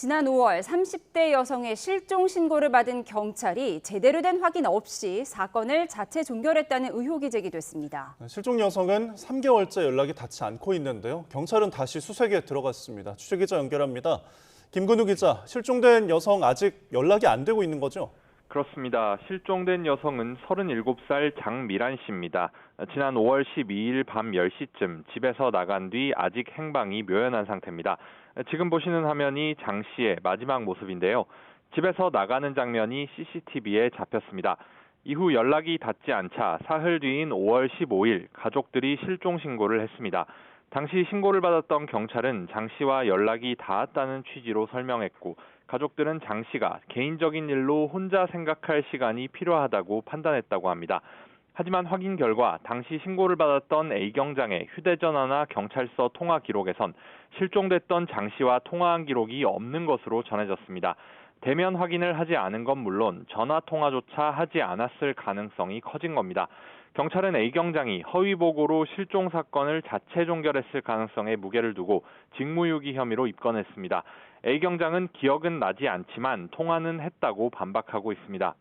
지난 5월 30대 여성의 실종 신고를 받은 경찰이 제대로 된 확인 없이 사건을 자체 종결했다는 의혹이 제기됐습니다. 실종 여성은 3개월째 연락이 닿지 않고 있는데요. 경찰은 다시 수색에 들어갔습니다. 취재기자 연결합니다. 김근우 기자, 실종된 여성 아직 연락이 안 되고 있는 거죠? 그렇습니다. 실종된 여성은 37살 장미란 씨입니다. 지난 5월 12일 밤 10시쯤 집에서 나간 뒤 아직 행방이 묘연한 상태입니다. 지금 보시는 화면이 장 씨의 마지막 모습인데요. 집에서 나가는 장면이 CCTV에 잡혔습니다. 이후 연락이 닿지 않자 사흘 뒤인 5월 15일 가족들이 실종 신고를 했습니다. 당시 신고를 받았던 경찰은 장 씨와 연락이 닿았다는 취지로 설명했고 가족들은 장 씨가 개인적인 일로 혼자 생각할 시간이 필요하다고 판단했다고 합니다. 하지만 확인 결과 당시 신고를 받았던 A경장의 휴대전화나 경찰서 통화 기록에선 실종됐던 장 씨와 통화한 기록이 없는 것으로 전해졌습니다. 대면 확인을 하지 않은 건 물론 전화 통화조차 하지 않았을 가능성이 커진 겁니다. 경찰은 A경장이 허위 보고로 실종 사건을 자체 종결했을 가능성에 무게를 두고 직무유기 혐의로 입건했습니다. A경장은 기억은 나지 않지만 통화는 했다고 반박하고 있습니다.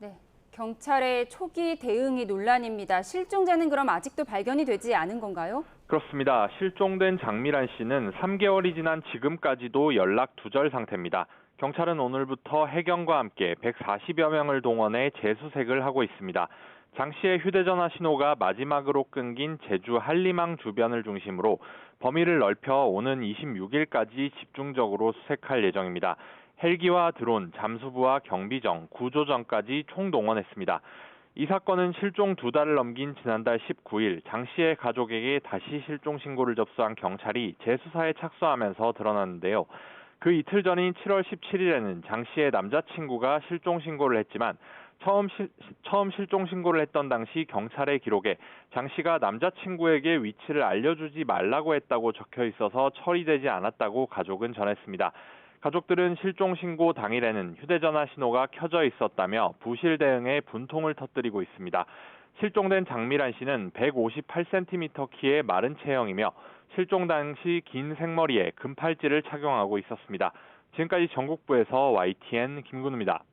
네, 경찰의 초기 대응이 논란입니다. 실종자는 그럼 아직도 발견이 되지 않은 건가요? 그렇습니다. 실종된 장미란 씨는 3개월이 지난 지금까지도 연락 두절 상태입니다. 경찰은 오늘부터 해경과 함께 140여 명을 동원해 재수색을 하고 있습니다. 장 씨의 휴대전화 신호가 마지막으로 끊긴 제주 한림항 주변을 중심으로 범위를 넓혀 오는 26일까지 집중적으로 수색할 예정입니다. 헬기와 드론, 잠수부와 경비정, 구조정까지 총동원했습니다. 이 사건은 실종 2달을 넘긴 지난달 19일 장 씨의 가족에게 다시 실종 신고를 접수한 경찰이 재수사에 착수하면서 드러났는데요. 그 이틀 전인 7월 17일에는 장 씨의 남자친구가 실종 신고를 했지만 처음 실종 신고를 했던 당시 경찰의 기록에 장 씨가 남자친구에게 위치를 알려주지 말라고 했다고 적혀 있어서 처리되지 않았다고 가족은 전했습니다. 가족들은 실종 신고 당일에는 휴대전화 신호가 켜져 있었다며 부실 대응에 분통을 터뜨리고 있습니다. 실종된 장미란 씨는 158cm 키의 마른 체형이며 실종 당시 긴 생머리에 금팔찌를 착용하고 있었습니다. 지금까지 전국부에서 YTN 김근우입니다.